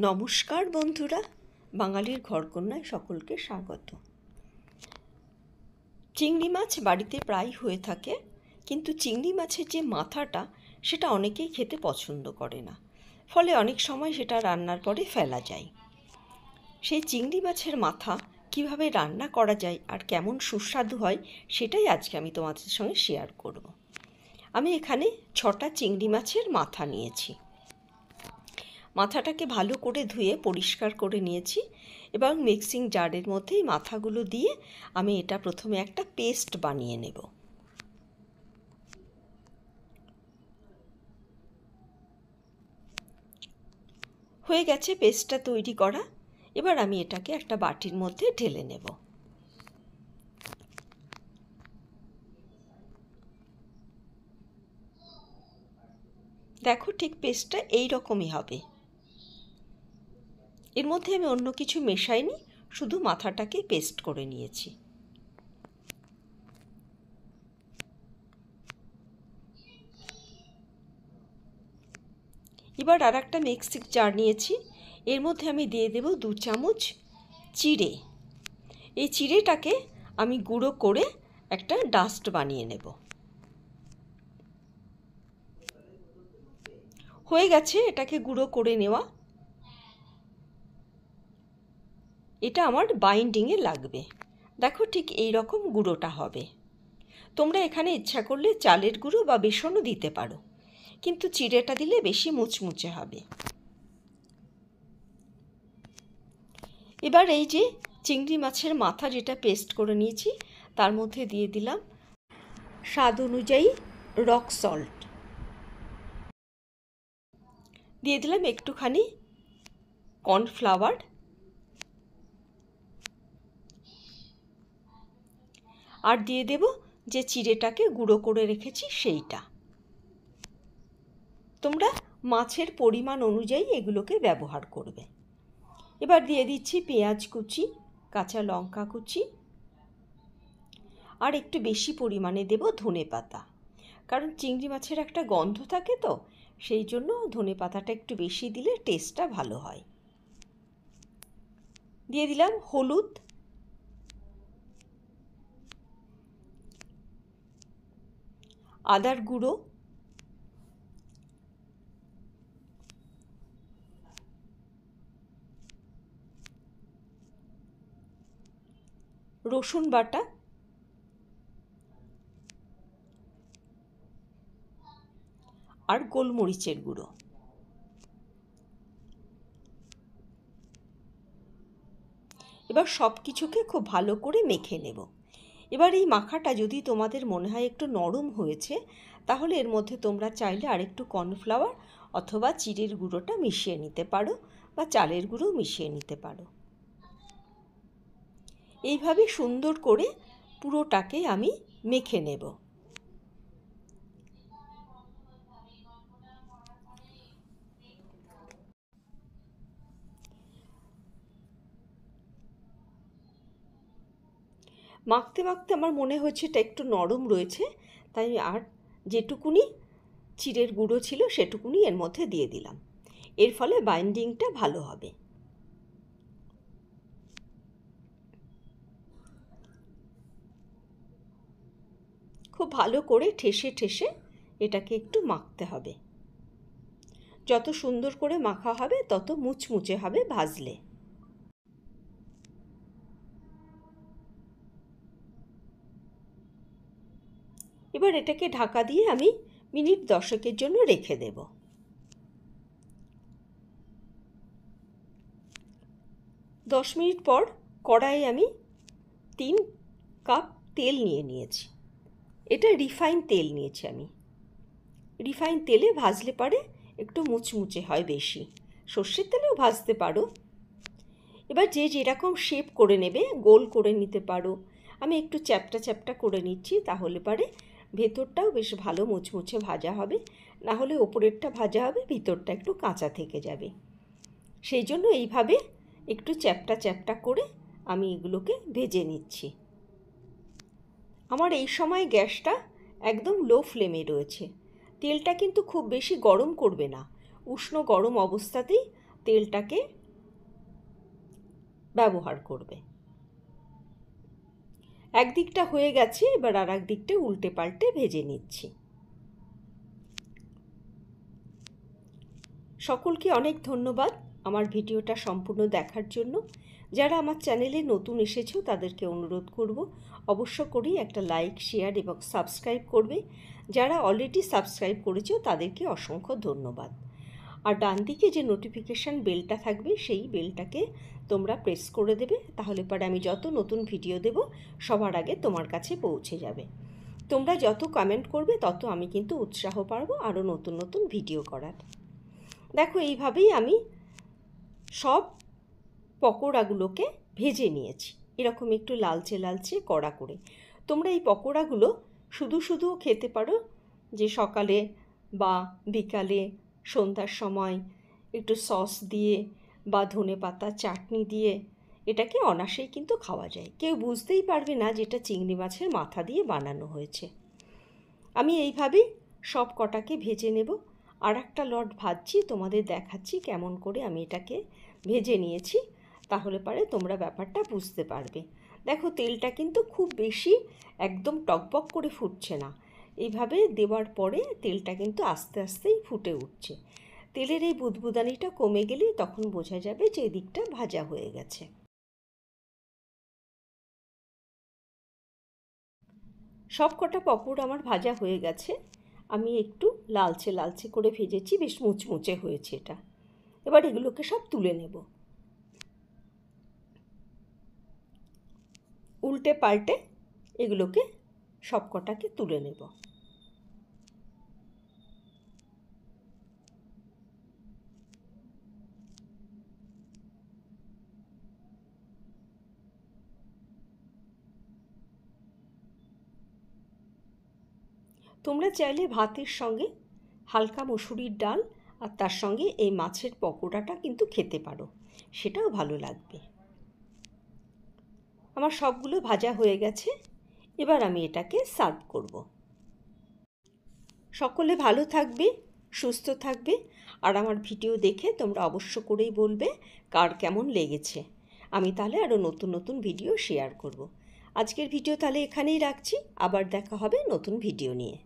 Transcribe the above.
নমস্কার বন্ধুরা, বাঙালির ঘরকন্যায় সকলকে স্বাগত। চিংড়ি মাছ বাড়িতে প্রায় হয়ে থাকে, কিন্তু চিংড়ি মাছের যে মাথাটা সেটা অনেকেই খেতে পছন্দ করে না, ফলে অনেক সময় সেটা রান্নার পরে ফেলা যায়। সেই চিংড়ি মাছের মাথা কিভাবে রান্না করা যায় আর কেমন সুস্বাদু হয় সেটাই আজকে আমি তোমাদের সঙ্গে শেয়ার করব। আমি এখানে 6টা চিংড়ি মাছের মাথা নিয়েছি। মাথাটাকে ভালো করে ধুয়ে পরিষ্কার করে নিয়েছি এবং মিক্সিং জারের মধ্যেই মাথাগুলো দিয়ে আমি এটা প্রথমে একটা পেস্ট বানিয়ে নেব। হয়ে গেছে পেস্টটা তৈরি করা। এবার আমি এটাকে একটা বাটির মধ্যে ঢেলে নেব। দেখো, ঠিক পেস্টটা এই রকমই হবে। এর মধ্যে আমি অন্য কিছু মেশাইনি, শুধু মাথাটাকে পেস্ট করে নিয়েছি। এবার আর একটা মিক্সিং জার নিয়েছি, এর মধ্যে আমি দিয়ে দেব 2 চামচ চিড়ে। এই চিড়েটাকে আমি গুঁড়ো করে একটা ডাস্ট বানিয়ে নেব। হয়ে গেছে এটাকে গুঁড়ো করে নেওয়া। এটা আমার বাইন্ডিংয়ে লাগবে। দেখো, ঠিক এই রকম গুঁড়োটা হবে। তোমরা এখানে ইচ্ছা করলে চালের গুঁড়ো বা বেসনও দিতে পারো, কিন্তু চিড়েটা দিলে বেশি মুচমুচে হবে। এবার এই যে চিংড়ি মাছের মাথা যেটা পেস্ট করে নিয়েছি, তার মধ্যে দিয়ে দিলাম স্বাদ অনুযায়ী রক সল্ট, দিয়ে দিলাম একটুখানি কর্নফ্লাওয়ার, আর দিয়ে দেব যে চিড়েটাকে গুঁড়ো করে রেখেছি সেইটা। তোমরা মাছের পরিমাণ অনুযায়ী এগুলোকে ব্যবহার করবে। এবার দিয়ে দিচ্ছি পেঁয়াজ কুচি, কাঁচা লঙ্কা কুচি, আর একটু বেশি পরিমাণে দেব ধনেপাতা, কারণ চিংড়ি মাছের একটা গন্ধ থাকে, তো সেই জন্য ধনেপাতাটা একটু বেশি দিলে টেস্টটা ভালো হয়। দিয়ে দিলাম হলুদ, আদার গুঁড়ো, রসুন বাটা, আর গোলমরিচের গুঁড়ো। এবার সব কিছুকে খুব ভালো করে মেখে নেব। এবার এই মাখাটা যদি তোমাদের মনে হয় একটু নরম হয়েছে, তাহলে এর মধ্যে তোমরা চাইলে আরেকটু কর্নফ্লাওয়ার অথবা চিড়ের গুঁড়োটা মিশিয়ে নিতে পারো, বা চালের গুঁড়ো মিশিয়ে নিতে পারো। এইভাবে সুন্দর করে পুরোটাকে আমি মেখে নেব। মাখতে মাখতে আমার মনে হচ্ছে এটা একটু নরম রয়েছে, তাই আর যেটুকুনি চিড়ের গুঁড়ো ছিল সেটুকুনি এর মধ্যে দিয়ে দিলাম। এর ফলে বাইন্ডিংটা ভালো হবে। খুব ভালো করে ঠেসে ঠেসে এটাকে একটু মাখতে হবে। যত সুন্দর করে মাখা হবে তত মুচমুচে হবে ভাজলে। এবার এটাকে ঢাকা দিয়ে আমি মিনিট 10 জন্য রেখে দেব। 10 মিনিট পর কড়াইয়ে আমি 3 কাপ তেল নিয়েছি। এটা রিফাইন তেল নিয়েছি আমি। রিফাইন তেলে ভাজলে পারে একটু মুচমুচে হয় বেশি, সর্ষের তেলেও ভাজতে পারো। এবার যে যেরকম শেপ করে নেবে, গোল করে নিতে পারো। আমি একটু চ্যাপটা চ্যাপটা করে নিচ্ছি, তাহলে পারে ভেতরটাও বেশ ভালো মুচমুচে ভাজা হবে। না হলে ওপরেরটা ভাজা হবে, ভিতরটা একটু কাঁচা থেকে যাবে। সেই জন্য এইভাবে একটু চ্যাপটা চ্যাপটা করে আমি এগুলোকে ভেজে নিচ্ছি। আমার এই সময় গ্যাসটা একদম লো ফ্লেমে রয়েছে। তেলটা কিন্তু খুব বেশি গরম করবে না, উষ্ণ গরম অবস্থাতেই তেলটাকে ব্যবহার করবে। একদিকটা হয়ে গেছে, এবার আর এক দিকটা উল্টে পাল্টে ভেজে নিচ্ছি। সকলকে অনেক ধন্যবাদ আমার ভিডিওটা সম্পূর্ণ দেখার জন্য। যারা আমার চ্যানেলে নতুন এসেছো তাদেরকে অনুরোধ করব অবশ্য করেই একটা লাইক, শেয়ার এবং সাবস্ক্রাইব করবে। যারা অলরেডি সাবস্ক্রাইব করেছো তাদেরকে অসংখ্য ধন্যবাদ। আর ডান দিকে যে নোটিফিকেশান বেলটা থাকবে সেই বেলটাকে তোমরা প্রেস করে দেবে, তাহলে পরে আমি যত নতুন ভিডিও দেব সবার আগে তোমার কাছে পৌঁছে যাবে। তোমরা যত কমেন্ট করবে তত আমি কিন্তু উৎসাহ পাবো আরও নতুন নতুন ভিডিও করার। দেখো এইভাবেই আমি সব পকোড়াগুলোকে ভেজে নিয়েছি, এরকম একটু লালচে লালচে কড়া করে। তোমরা এই পকোড়াগুলো শুধু শুধুও খেতে পারো, যে সকালে বা বিকালে সন্ধ্যার সময় একটু সস দিয়ে বা ধনেপাতা চাটনি দিয়ে এটাকে অনায়াসেই কিন্তু খাওয়া যায়। কেউ বুঝতেই পারবে না যে এটা চিংড়ি মাছের মাথা দিয়ে বানানো হয়েছে। আমি এইভাবেই সব কটাকে ভেজে নেব। আর একটা লট ভাজছি, তোমাদের দেখাচ্ছি কেমন করে আমি এটাকে ভেজে নিয়েছি, তাহলে পরে তোমরা ব্যাপারটা বুঝতে পারবে। দেখো তেলটা কিন্তু খুব বেশি একদম টকবক করে ফুটছে না, এইভাবে দেওয়ার পরে তেলটা কিন্তু আস্তে আস্তেই ফুটে উঠছে। তেলের এই বুদবুদানিটা কমে গেলেই তখন বোঝা যাবে যে এদিকটা ভাজা হয়ে গেছে। সব কটা পকোড়া আমার ভাজা হয়ে গেছে। আমি একটু লালচে লালচে করে ভেজেছি, বেশ মুচমুচে হয়েছে এটা। এবার এগুলোকে সব তুলে নেব। উল্টে পাল্টে এগুলোকে সব কটাকে তুলে নেব। তোমরা চাইলে ভাতের সঙ্গে হালকা মসুরির ডাল আর তার সঙ্গে এই মাছের পকোড়াটা কিন্তু খেতে পারো, সেটাও ভালো লাগবে। আমার সবগুলো ভাজা হয়ে গেছে, এবার আমি এটাকে সার্ভ করব। সকলে ভালো থাকবে, সুস্থ থাকবে, আর আমার ভিডিও দেখে তোমরা অবশ্য করেই বলবে কার কেমন লেগেছে। আমি তাহলে আরও নতুন নতুন ভিডিও শেয়ার করব। আজকের ভিডিও তাহলে এখানেই রাখছি, আবার দেখা হবে নতুন ভিডিও নিয়ে।